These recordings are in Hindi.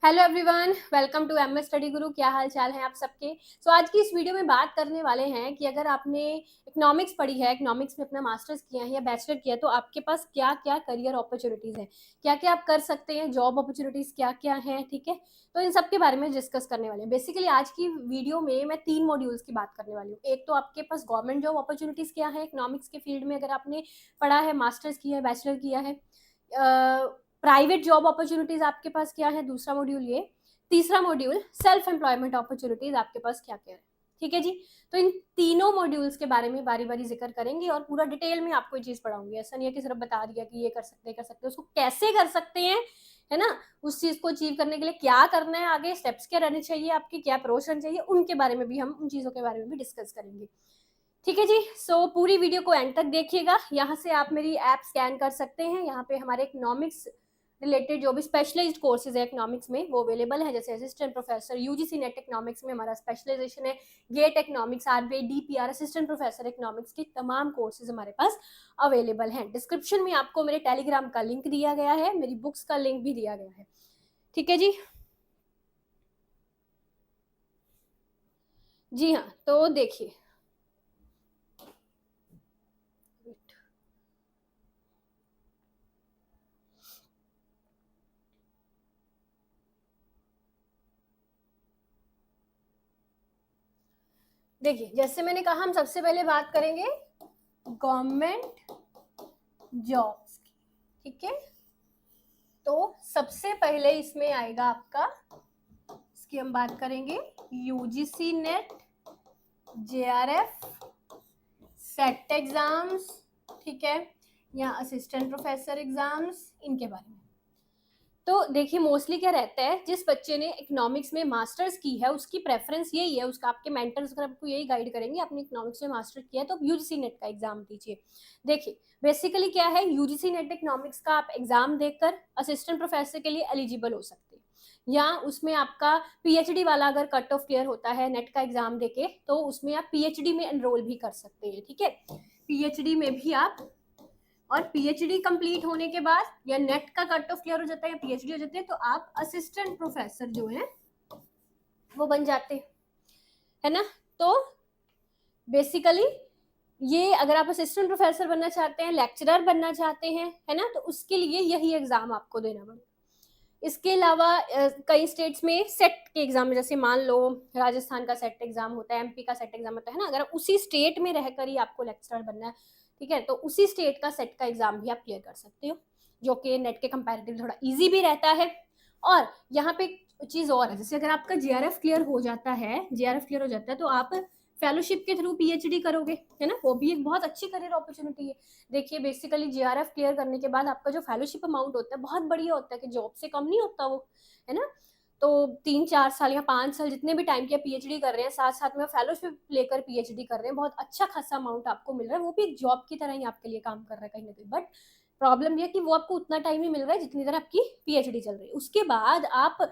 Hello everyone, welcome to MS Study Guru. क्या हाल चाल है आप सबके। आज की इस वीडियो में बात करने वाले हैं कि अगर आपने इकोनॉमिक्स पढ़ी है, इकोनॉमिक्स में अपना मास्टर्स किया है या बैचलर किया है, तो आपके पास क्या क्या करियर अपॉर्चुनिटीज है, क्या क्या आप कर सकते हैं, जॉब अपॉर्चुनिटीज क्या क्या हैं। ठीक है, तो इन सब के बारे में डिस्कस करने वाले हैं। बेसिकली आज की वीडियो में मैं 3 मॉड्यूल्स की बात करने वाली हूँ। एक तो आपके पास गवर्नमेंट जॉब अपॉर्चुनिटीज क्या है इकोनॉमिक्स के फील्ड में, अगर आपने पढ़ा है, मास्टर्स किया है, बैचलर किया है। प्राइवेट जॉब अपॉर्चुनिटीज आपके पास क्या है, दूसरा मॉड्यूल ये। तीसरा मॉड्यूल सेल्फ एम्प्लॉयमेंट अपॉर्चुनिटीज आपके पास क्या क्या है। ठीक है जी, तो इन तीनों मॉड्यूल्स के बारे में बारी बारी जिक्र करेंगे और पूरा डिटेल में आपको ये चीज पढ़ाऊंगी। ऐसा नहीं है कि सिर्फ बता दिया कि ये कर सकते हैं, उसको कैसे कर सकते हैं, है ना। उस चीज को अचीव करने के लिए क्या करना है, आगे स्टेप्स क्या रहने चाहिए, आपकी क्या अप्रोच रहनी चाहिए, उनके बारे में भी हम उन चीजों के बारे में भी डिस्कस करेंगे। ठीक है जी, पूरी वीडियो को एंड तक देखिएगा। यहाँ से आप मेरी ऐप स्कैन कर सकते हैं। यहाँ पे हमारे इकोनॉमिक्स रिलेटेड जो भी स्पेशलाइज्ड कोर्सेज है इकोनॉमिक्स में वो अवेलेबल है, जैसे assistant professor UGC NET economics में हमारा स्पेशलाइजेशन है, GATE economics, RBI DPR, assistant professor economics के तमाम कोर्सेज हमारे पास अवेलेबल हैं। डिस्क्रिप्शन में आपको मेरे टेलीग्राम का लिंक दिया गया है, मेरी बुक्स का लिंक भी दिया गया है। ठीक है जी। जी हाँ, तो देखिए, जैसे मैंने कहा, हम सबसे पहले बात करेंगे गवर्नमेंट जॉब्स की। ठीक है, तो सबसे पहले इसमें आएगा आपका, इसकी हम बात करेंगे UGC net, JRF, set exams, ठीक है, या असिस्टेंट प्रोफेसर एग्जाम्स, इनके बारे में। तो देखिए, मोस्टली क्या रहता है, जिस बच्चे ने इकोनॉमिक्स में मास्टर्स की है उसकी प्रेफरेंस यही है, उसका आपके मेंटर्स अगर आपको यही गाइड करेंगे, आपने इकोनॉमिक्स में मास्टर किया है तो यूजीसी नेट का एग्जाम दीजिए। देखिए बेसिकली क्या है, यूजीसी नेट इकोनॉमिक्स का आप एग्जाम देकर असिस्टेंट प्रोफेसर के लिए एलिजिबल हो सकते हैं, या उसमें आपका पीएचडी वाला अगर कट ऑफ क्लियर होता है नेट का एग्जाम देके, तो उसमें आप पीएचडी में एनरोल भी कर सकते हैं। ठीक है, पीएचडी में भी आप, और पीएचडी कंप्लीट होने के बाद या नेट का कट ऑफ क्लियर हो जाता है या पीएचडी हो जाती है, तो आप असिस्टेंट प्रोफेसर जो है वो बन जाते हैं, है ना। तो बेसिकली ये, अगर आप असिस्टेंट प्रोफेसर बनना चाहते हैं, लेक्चरर बनना चाहते हैं, है ना, तो उसके लिए यही एग्जाम आपको देना पड़ेगा। इसके अलावा कई स्टेट्स में सेट के एग्जाम, जैसे मान लो राजस्थान का सेट एग्जाम होता है, एमपी का सेट एग्जाम होता है ना, अगर उसी स्टेट में रहकर ही आपको लेक्चरर बनना है, ठीक है, तो उसी स्टेट का सेट का एग्जाम भी आप क्लियर कर सकते हो, जो कि नेट के कंपैरेटिव थोड़ा इजी भी रहता है। और यहाँ पे चीज और है, जैसे अगर आपका जेआरएफ क्लियर हो जाता है, जेआरएफ क्लियर हो जाता है तो आप फेलोशिप के थ्रू पीएचडी करोगे, है ना, वो भी एक बहुत अच्छी करियर अपॉर्चुनिटी है। देखिए बेसिकली जेआरएफ क्लियर करने के बाद आपका जो फेलोशिप अमाउंट होता है बहुत बढ़िया होता है, कि जॉब से कम नहीं होता वो, है ना। तो 3-4 साल या 5 साल जितने भी टाइम के पीएचडी कर रहे हैं, साथ साथ में फेलोशिप लेकर पीएचडी कर रहे हैं, बहुत अच्छा खासा अमाउंट आपको मिल रहा है, वो भी एक जॉब की तरह ही आपके लिए काम कर रहा है कहीं ना कहीं। बट प्रॉब्लम यह कि वो आपको उतना टाइम ही मिल रहा है जितनी देर आपकी पीएचडी चल रही है। उसके बाद आप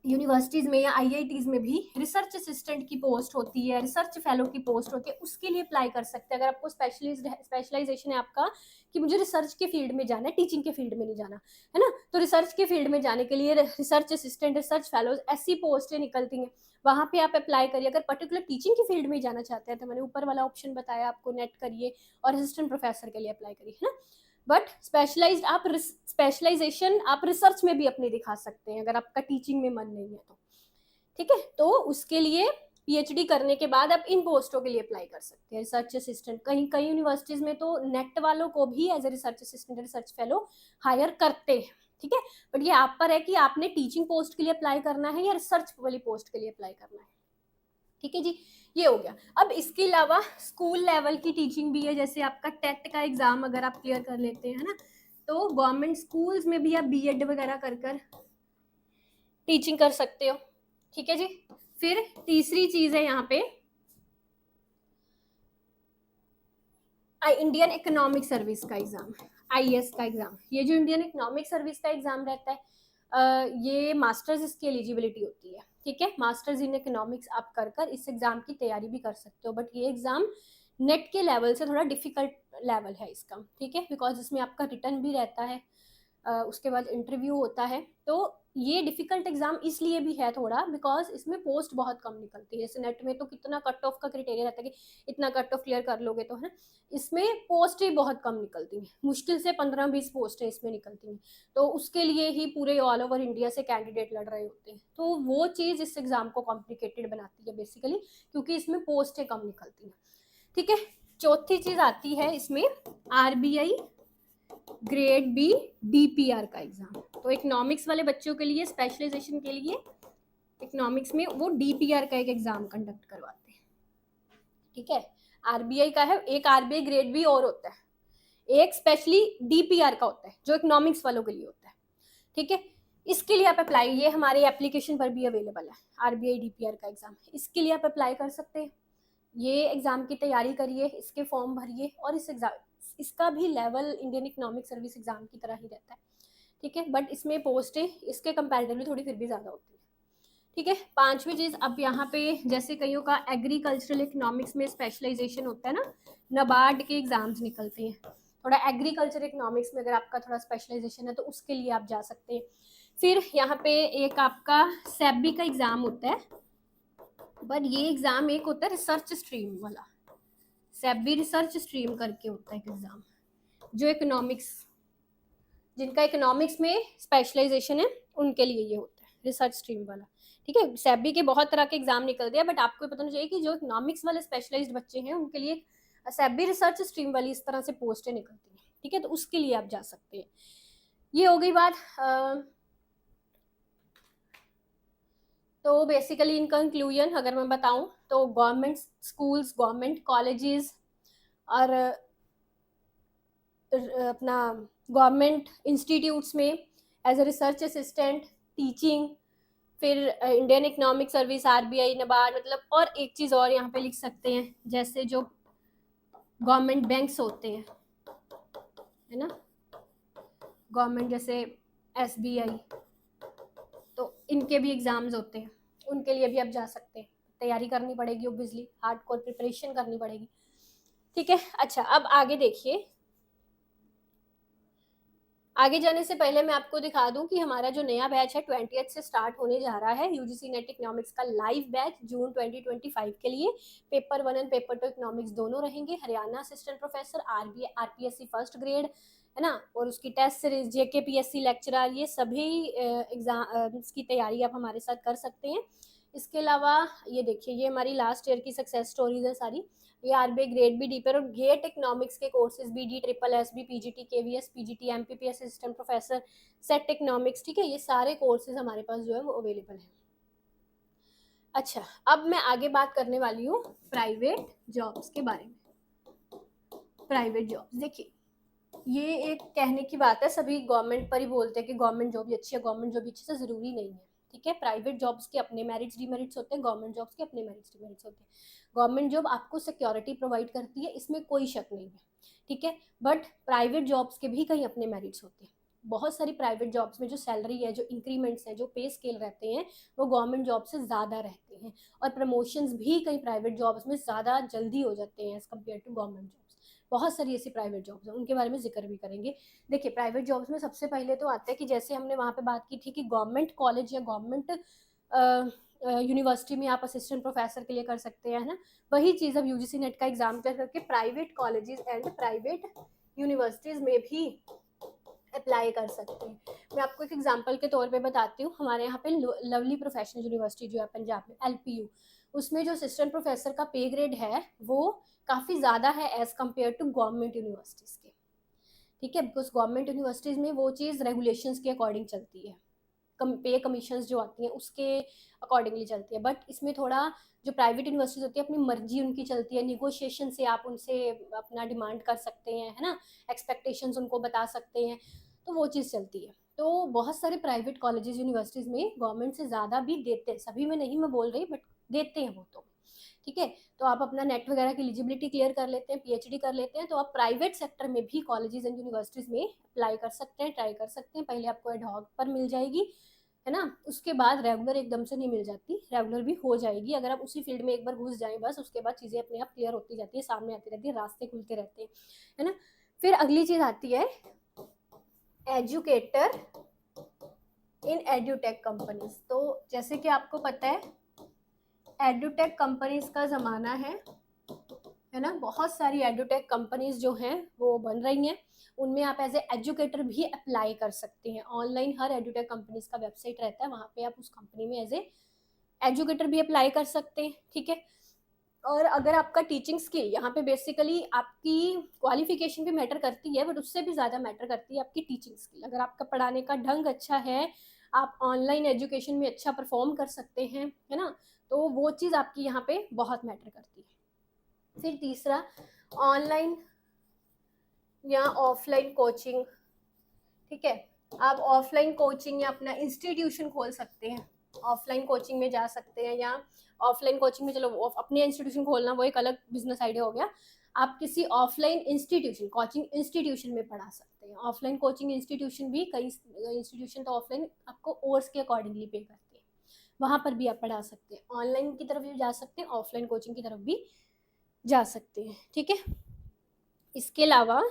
यूनिवर्सिटीज में या आईआईटीज में भी रिसर्च असिस्टेंट की पोस्ट होती है, रिसर्च फेलो की पोस्ट होती है, उसके लिए अप्लाई कर सकते हैं। अगर आपको स्पेशलाइजेशन है आपका कि मुझे रिसर्च के फील्ड में जाना है, टीचिंग के फील्ड में नहीं जाना, है ना, तो रिसर्च के फील्ड में जाने के लिए रिसर्च असिस्टेंट, रिसर्च फेलोज, ऐसी पोस्टें निकलती हैं, वहां पे आप अप्लाई करिए। अगर पर्टिकुलर टीचिंग के फील्ड में जाना चाहते हैं तो मैंने ऊपर वाला ऑप्शन बताया आपको, नेट करिए और असिस्टेंट प्रोफेसर के लिए अप्लाई करिए, है ना। बट स्पेशलाइज्ड आप स्पेशलाइजेशन आप रिसर्च में भी अपने दिखा सकते हैं, अगर आपका टीचिंग में मन नहीं है तो। ठीक है, तो उसके लिए पीएचडी करने के बाद आप इन पोस्टों के लिए अप्लाई कर सकते हैं, रिसर्च असिस्टेंट। कहीं कई यूनिवर्सिटीज में तो नेट वालों को भी as a research assistant, research fellow hire करते हैं। ठीक है, बट ये आप पर है कि आपने टीचिंग पोस्ट के लिए अप्लाई करना है या रिसर्च वाली पोस्ट के लिए अप्लाई करना है। ठीक है जी, ये हो गया। अब इसके अलावा स्कूल लेवल की टीचिंग भी है, जैसे आपका टेट का एग्जाम अगर आप क्लियर कर लेते हैं, है ना, तो गवर्नमेंट स्कूल्स में भी आप बीएड वगैरह कर टीचिंग कर सकते हो। ठीक है जी, फिर तीसरी चीज है यहाँ पे इंडियन इकोनॉमिक सर्विस का एग्जाम, आईएएस का एग्जाम। ये जो इंडियन इकोनॉमिक सर्विस का एग्जाम रहता है, ये मास्टर्स इसकी एलिजिबिलिटी होती है। ठीक है, मास्टर्स इन इकोनॉमिक्स आप कर इस एग्जाम की तैयारी भी कर सकते हो, बट ये एग्जाम नेट के लेवल से थोड़ा डिफिकल्ट लेवल है इसका। ठीक है, बिकॉज इसमें आपका रिटर्न भी रहता है, उसके बाद इंटरव्यू होता है। तो ये डिफिकल्ट एग्जाम इसलिए भी है थोड़ा, बिकॉज इसमें पोस्ट बहुत कम निकलती है। जैसे नेट में तो कितना कट ऑफ का क्राइटेरिया रहता है कि इतना कट ऑफ क्लियर कर लोगे तो, है ना, इसमें पोस्ट ही बहुत कम निकलती हैं, मुश्किल से 15-20 पोस्टें इसमें निकलती हैं। तो उसके लिए ही पूरे ऑल ओवर इंडिया से कैंडिडेट लड़ रहे होते हैं। तो वो चीज़ इस एग्जाम को कॉम्प्लिकेटेड बनाती है बेसिकली, क्योंकि इसमें पोस्टें कम निकलती हैं। ठीक है, चौथी चीज आती है इसमें आरबीआई ग्रेड बी डीपीआर का एग्जाम। तो इकोनॉमिक्स वाले बच्चों के लिए, स्पेशलाइजेशन के लिए इकोनॉमिक्स में वो डीपीआर का एक एग्जाम कंडक्ट करवाते हैं। ठीक है, आरबीआई का है, एक आरबीआई ग्रेड बी और होता है, एक स्पेशली डीपीआर का होता है जो इकोनॉमिक्स वालों के लिए होता है। ठीक है, इसके लिए आप अप्लाई, ये हमारे एप्लीकेशन पर भी अवेलेबल है आरबीआई डीपीआर का एग्जाम, इसके लिए आप अप्लाई कर सकते हैं। ये एग्जाम की तैयारी करिए, इसके फॉर्म भरिए, और इस एग्जाम, इसका भी level Indian Economic service exam की तरह ही रहता है। ठीक है, बट इसमें पोस्टें इसके कंपैरेटिवली थोड़ी फिर भी ज़्यादा होती है। ठीक है, पांचवी चीज़, अब यहाँ पे जैसे कईयों का एग्रीकल्चरल इकोनॉमिक्स में स्पेशलाइजेशन होता है ना, नबार्ड के एग्जाम्स निकलते हैं, थोड़ा एग्रीकल्चर इकोनॉमिक्स में अगर आपका थोड़ा स्पेशलाइजेशन है तो उसके लिए आप जा सकते हैं। फिर यहाँ पे एक आपका सेबी का एग्जाम होता है, बट ये एग्जाम एक होता है रिसर्च स्ट्रीम वाला, सेबी रिसर्च स्ट्रीम करके होता है एग्जाम, जो इकोनॉमिक्स, जिनका इकोनॉमिक्स में स्पेशलाइजेशन है उनके लिए ये होता है रिसर्च स्ट्रीम वाला। ठीक है, सेबी के बहुत तरह के एग्जाम निकलते हैं, बट आपको पता होना चाहिए कि जो इकोनॉमिक्स वाले स्पेशलाइज्ड बच्चे हैं उनके लिए सेबी रिसर्च स्ट्रीम वाली इस तरह से पोस्टें निकलती हैं। ठीक है, तो उसके लिए आप जा सकते हैं। ये हो गई बात। तो बेसिकली इन कंक्लूजन अगर मैं बताऊं तो गवर्नमेंट स्कूल्स, गवर्नमेंट कॉलेजेस और अपना गवर्नमेंट इंस्टीट्यूट्स में as a research assistant, teaching, फिर Indian Economic Service, RBI, NABARD, मतलब, और एक चीज़ और यहाँ पे लिख सकते हैं, जैसे जो गवर्नमेंट बैंक्स होते हैं, है ना, गवर्नमेंट जैसे एसबीआई, तो इनके भी एग्जाम्स होते हैं, उनके लिए भी आप जा सकते हैं। तैयारी करनी पड़ेगी, ओब्वियसली हार्डकोर प्रिपरेशन करनी पड़ेगी। ठीक है, अच्छा अब आगे देखिए। आगे जाने से पहले मैं आपको दिखा दूं कि हमारा जो नया बैच है 20th से स्टार्ट होने जा रहा है, यूजीसी नेट इकोनॉमिक्स का लाइव बैच जून 2025 के लिए। पेपर 1 और पेपर 2 इकोनॉमिक्स दोनों रहेंगे। Haryana assistant professor, RPSC first grade, है ना, और उसकी टेस्ट सीरीज, जेकेपीएससी लेक्चरर, ये सभी एग्जाम की तैयारी आप हमारे साथ कर सकते हैं। इसके अलावा ये देखिए, ये हमारी लास्ट ईयर की सक्सेस स्टोरीज है सारी। ये आरबीआई ग्रेड बी डीपर और गेट इकोनॉमिक्स के courses, BD, triple SB, PGT, KVS, PGT, MPPS, assistant professor, SET economics, ठीक है, ये सारे कोर्सेज हमारे पास जो है वो अवेलेबल हैं। अच्छा, अब मैं आगे बात करने वाली हूँ प्राइवेट जॉब्स के बारे में। प्राइवेट जॉब्स, देखिए, ये एक कहने की बात है, सभी गवर्नमेंट पर ही बोलते हैं कि गवर्नमेंट जॉब ही अच्छी है, गवर्नमेंट जॉब अच्छी, से जरूरी नहीं है। ठीक है, प्राइवेट जॉब्स के अपने मेरिट्स डिमेरिट्स होते हैं, गवर्नमेंट जॉब्स के अपने मेरिट्स डिमेरिट्स होते हैं। गवर्नमेंट जॉब आपको सिक्योरिटी प्रोवाइड करती है, इसमें कोई शक नहीं है। ठीक है, बट प्राइवेट जॉब्स के भी कई अपने मेरिट्स होते हैं। बहुत सारी प्राइवेट जॉब्स में जो सैलरी है, जो इंक्रीमेंट्स है, जो पे स्केल रहते हैं, वो गवर्नमेंट जॉब से ज़्यादा रहते हैं, और प्रमोशंस भी कई प्राइवेट जॉब्स में ज़्यादा जल्दी हो जाते हैं as compare to government jobs. बहुत सारी ऐसी प्राइवेट जॉब्स हैं, उनके बारे में जिक्र भी करेंगे। देखिए, प्राइवेट जॉब्स में सबसे पहले तो आता है कि जैसे हमने वहाँ पे बात की थी कि गवर्नमेंट कॉलेज या गवर्नमेंट यूनिवर्सिटी में आप असिस्टेंट प्रोफेसर के लिए कर सकते हैं, है ना, वही चीज़ अब यूजीसी नेट का एग्जाम करके private colleges and private universities में भी अप्लाई कर सकते हैं। मैं आपको एक एग्जांपल के तौर पे बताती हूँ। हमारे यहाँ पे लवली प्रोफेशनल यूनिवर्सिटी जो है पंजाब में, एलपीयू, उसमें जो असिस्टेंट प्रोफेसर का पे ग्रेड है वो काफ़ी ज़्यादा है as compare to government universities के। ठीक है, बिकॉज गवर्नमेंट यूनिवर्सिटीज़ में वो चीज़ रेगुलेशंस के अकॉर्डिंग चलती है, पे कमीशंस जो आती हैं उसके अकॉर्डिंगली चलती है। बट इसमें थोड़ा जो प्राइवेट यूनिवर्सिटीज़ होती है अपनी मर्जी उनकी चलती है, निगोशिएशन से आप उनसे अपना डिमांड कर सकते हैं, है ना, एक्सपेक्टेशंस उनको बता सकते हैं, तो वो चीज़ चलती है। तो बहुत सारे प्राइवेट कॉलेजेस यूनिवर्सिटीज़ में गवर्नमेंट से ज़्यादा भी देते हैं, सभी में नहीं मैं बोल रही, बट देते हैं वो तो। ठीक है, तो आप अपना नेट वगैरह की एलिजिबिलिटी क्लियर कर लेते हैं, पीएचडी कर लेते हैं, तो आप प्राइवेट सेक्टर में भी कॉलेजेस एंड यूनिवर्सिटीज़ में अप्लाई कर सकते हैं, ट्राई कर सकते हैं। पहले आपको एडहॉक पर मिल जाएगी, है ना, उसके बाद रेगुलर एकदम से नहीं मिल जाती, रेगुलर भी हो जाएगी अगर आप उसी फील्ड में एक बार घुस जाएं बस, उसके बाद चीज़ें अपने आप क्लियर होती जाती है, सामने आती रहती है, रास्ते खुलते रहते हैं, है ना। फिर अगली चीज़ आती है एजुकेटर इन एडुटेक कंपनीज। तो जैसे कि आपको पता है एडुटेक कंपनीज का ज़माना है ना, बहुत सारी एडुटेक कंपनीज जो हैं वो बन रही हैं, उनमें आप एज ए एजुकेटर भी अप्लाई कर सकते हैं। ऑनलाइन हर एडुटेक कंपनीज का वेबसाइट रहता है, वहाँ पे आप उस कंपनी में एज ए एजुकेटर भी अप्लाई कर सकते हैं, ठीक है। और अगर आपका टीचिंग स्किल, यहाँ पे बेसिकली आपकी क्वालिफिकेशन भी मैटर करती है, बट उससे भी ज़्यादा मैटर करती है आपकी टीचिंग स्किल। अगर आपका पढ़ाने का ढंग अच्छा है, आप ऑनलाइन एजुकेशन में अच्छा परफॉर्म कर सकते हैं, है ना, तो वो चीज़ आपकी यहाँ पे बहुत मैटर करती है। फिर तीसरा, ऑनलाइन या ऑफलाइन कोचिंग, ठीक है। आप ऑफलाइन कोचिंग या अपना इंस्टीट्यूशन खोल सकते हैं, ऑफलाइन कोचिंग में जा सकते हैं, या ऑफलाइन कोचिंग में, चलो अपने इंस्टीट्यूशन खोलना वो एक अलग बिजनेस आइडिया हो गया। आप किसी ऑफलाइन इंस्टीट्यूशन, कोचिंग इंस्टीट्यूशन में पढ़ा सकते हैं। ऑफलाइन कोचिंग इंस्टीट्यूशन भी, कई इंस्टीट्यूशन तो ऑफलाइन आपको कोर्स के अकॉर्डिंगली पे करते हैं, वहाँ पर भी आप पढ़ा सकते हैं। ऑनलाइन की तरफ भी जा सकते हैं, ऑफलाइन कोचिंग की तरफ भी जा सकते हैं, ठीक है। इसके अलावा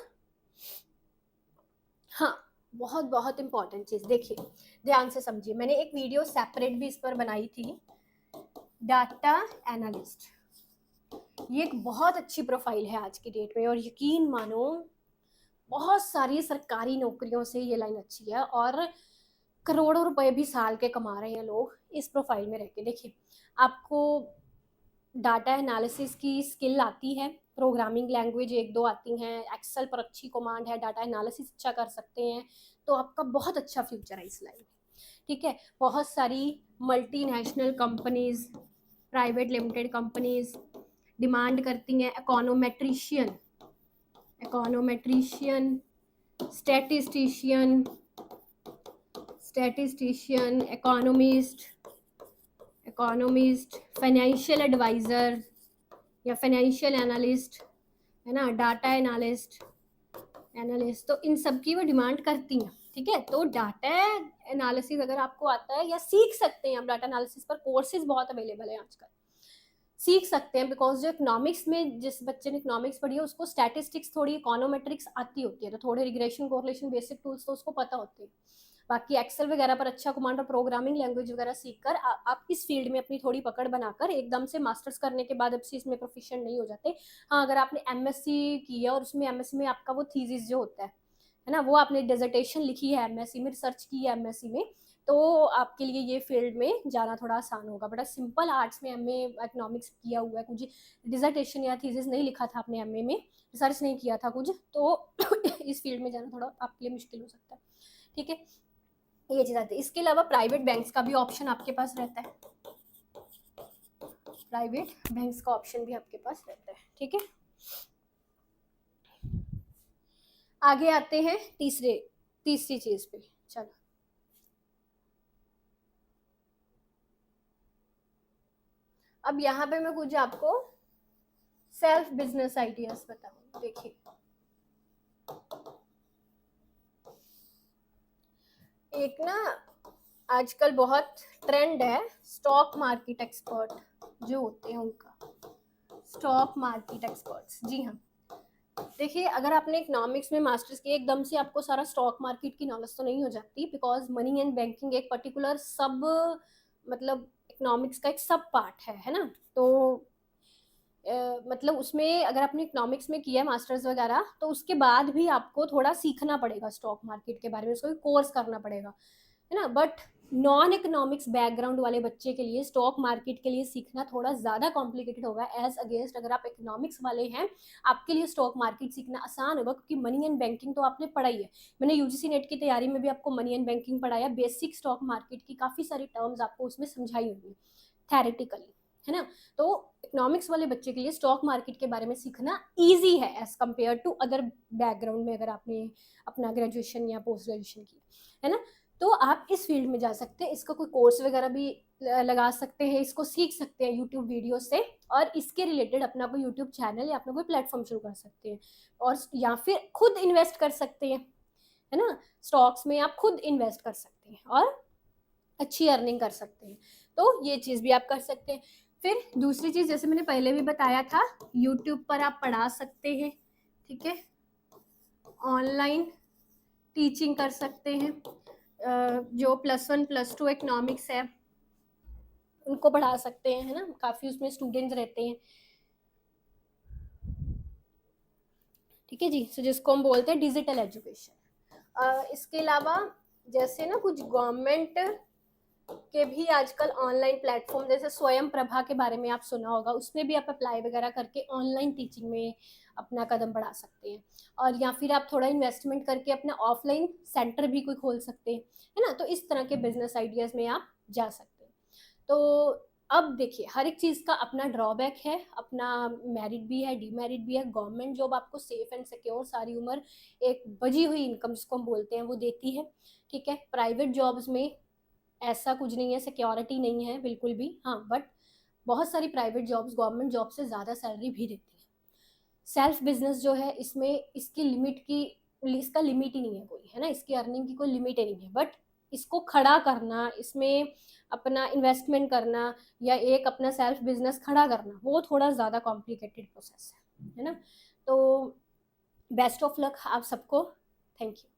हाँ, बहुत बहुत इंपॉर्टेंट चीज़ देखिए, ध्यान से समझिए, मैंने एक वीडियो सेपरेट भी इस पर बनाई थी। डाटा एनालिस्ट, ये एक बहुत अच्छी प्रोफाइल है आज की डेट में, और यकीन मानो बहुत सारी सरकारी नौकरियों से ये लाइन अच्छी है, और करोड़ों रुपए भी साल के कमा रहे हैं लोग इस प्रोफाइल में रह के। देखिए, आपको डाटा एनालिसिस की स्किल आती है, प्रोग्रामिंग लैंग्वेज एक दो आती हैं, एक्सेल पर अच्छी कमांड है, डाटा एनालिसिस अच्छा कर सकते हैं, तो आपका बहुत अच्छा फ्यूचर है इस लाइन में, ठीक है। बहुत सारी multinational companies, private limited companies demand करती हैं इकोनोमेट्रिशियन, स्टैटिस्टिशियन, इकोनॉमिस्ट, फाइनेंशियल एडवाइज़र या फाइनेंशियल एनालिस्ट, है ना, डाटा एनालिस्ट, तो इन सब की वो डिमांड करती हैं, ठीक है। तो डाटा एनालिसिस अगर आपको आता है, या सीख सकते हैं आप, डाटा एनालिसिस पर कोर्सेज बहुत अवेलेबल है आजकल, सीख सकते हैं। बिकॉज जो इकोनॉमिक्स में, जिस बच्चे ने इकोनॉमिक्स पढ़ी है उसको स्टैटिस्टिक्स, थोड़ी इकोनोमेट्रिक्स आती होती है, तो थोड़े रिग्रेशन, कोरिलेशन, बेसिक टूल्स तो उसको पता होते हैं। बाकी एक्सेल वगैरह पर अच्छा कमांड और प्रोग्रामिंग लैंग्वेज वगैरह सीखकर आप इस फील्ड में अपनी थोड़ी पकड़ बनाकर एकदम से मास्टर्स करने के बाद अब से इसमें प्रोफिशिएंट नहीं हो जाते। हाँ, अगर आपने एमएससी की है और उसमें एमएससी में आपका वो थीसिस जो होता है ना, वो आपने डिसर्टेशन लिखी है एमएससी में, रिसर्च की है एमएससी में, तो आपके लिए ये फील्ड में जाना थोड़ा आसान होगा। बट सिंपल आर्ट्स में एमए इकोनॉमिक्स किया हुआ है, कुछ डिसर्टेशन या थीसिस नहीं लिखा था आपने एमए में, रिसर्च नहीं किया था कुछ, तो इस फील्ड में जाना थोड़ा आपके लिए मुश्किल हो सकता है, ठीक है। ये चीज़ आती है। इसके अलावा प्राइवेट बैंक्स का भी ऑप्शन आपके पास रहता है, प्राइवेट बैंक्स का ऑप्शन भी आपके पास रहता है, ठीक है। आगे आते हैं तीसरी चीज पे। चलो, अब यहाँ पे मैं कुछ आपको सेल्फ बिजनेस आइडियाज बताऊंगी। देखिए, एक ना आजकल बहुत ट्रेंड है स्टॉक मार्केट एक्सपर्ट जो होते हैं उनका, स्टॉक मार्केट एक्सपर्ट्स, जी हाँ। देखिए, अगर आपने इकोनॉमिक्स में मास्टर्स किया, एकदम से आपको सारा स्टॉक मार्केट की नॉलेज तो नहीं हो जाती, बिकॉज मनी एंड बैंकिंग एक पर्टिकुलर सब, मतलब इकोनॉमिक्स का एक सब पार्ट है ना। तो मतलब उसमें अगर आपने इकोनॉमिक्स में किया है मास्टर्स वगैरह, तो उसके बाद भी आपको थोड़ा सीखना पड़ेगा स्टॉक मार्केट के बारे में, उसको कोर्स करना पड़ेगा, है ना। बट नॉन इकोनॉमिक्स बैकग्राउंड वाले बच्चे के लिए स्टॉक मार्केट के लिए सीखना थोड़ा ज़्यादा कॉम्प्लिकेटेड होगा एज अगेंस्ट अगर आप इकोनॉमिक्स वाले हैं, आपके लिए स्टॉक मार्केट सीखना आसान होगा, क्योंकि मनी एंड बैंकिंग तो आपने पढ़ाई है। मैंने यूजीसी नेट की तैयारी में भी आपको मनी एंड बैंकिंग पढ़ाया, बेसिक स्टॉक मार्केट की काफ़ी सारी टर्म्स आपको उसमें समझाई होंगी थेरेटिकली, है ना। तो इकोनॉमिक्स वाले बच्चे के लिए स्टॉक मार्केट के बारे में सीखना इजी है as compare to other background में, अगर आपने अपना ग्रेजुएशन या पोस्ट ग्रेजुएशन की, है ना। तो आप इस फील्ड में जा सकते हैं, इसका कोई कोर्स वगैरह भी लगा सकते हैं, इसको सीख सकते हैं यूट्यूब वीडियो से, और इसके रिलेटेड अपना कोई यूट्यूब चैनल या अपना कोई प्लेटफॉर्म शुरू कर सकते हैं, और या फिर खुद इन्वेस्ट कर सकते हैं, है ना। स्टॉक्स में आप खुद इन्वेस्ट कर सकते हैं और अच्छी अर्निंग कर सकते हैं, तो ये चीज़ भी आप कर सकते हैं। फिर दूसरी चीज़, जैसे मैंने पहले भी बताया था, यूट्यूब पर आप पढ़ा सकते हैं, ठीक है। ऑनलाइन टीचिंग कर सकते हैं, जो +1 +2 इकोनॉमिक्स है उनको पढ़ा सकते हैं, है ना, काफ़ी उसमें स्टूडेंट्स रहते हैं। ठीक है जी, सो जिसको हम बोलते हैं डिजिटल एजुकेशन। इसके अलावा जैसे ना कुछ गवर्नमेंट के भी आजकल ऑनलाइन प्लेटफॉर्म, जैसे स्वयं प्रभा के बारे में आप सुना होगा, उसमें भी आप अप्लाई वगैरह करके ऑनलाइन टीचिंग में अपना कदम बढ़ा सकते हैं। और या फिर आप थोड़ा इन्वेस्टमेंट करके अपना ऑफलाइन सेंटर भी कोई खोल सकते हैं, है ना। तो इस तरह के बिजनेस आइडियाज में आप जा सकते हैं। तो अब देखिए, हर एक चीज़ का अपना ड्रॉबैक है, अपना मेरिट भी है, डीमेरिट भी है। गवर्नमेंट जॉब आपको सेफ एंड सिक्योर सारी उम्र एक बजी हुई इनकम जिसको हम बोलते हैं वो देती है। ठीक है, प्राइवेट जॉब्स में ऐसा कुछ नहीं है, सिक्योरिटी नहीं है बिल्कुल भी। हाँ, बट बहुत सारी प्राइवेट जॉब्स गवर्नमेंट जॉब से ज़्यादा सैलरी भी देती है। सेल्फ बिजनेस जो है, इसमें इसकी लिमिट की इसका लिमिट ही नहीं है कोई, है ना, इसकी अर्निंग की कोई लिमिट ही नहीं है। बट इसको खड़ा करना, इसमें अपना इन्वेस्टमेंट करना या एक अपना सेल्फ बिजनेस खड़ा करना, वो थोड़ा ज़्यादा कॉम्प्लिकेटेड प्रोसेस है ना। तो बेस्ट ऑफ लक आप सबको। Thank you.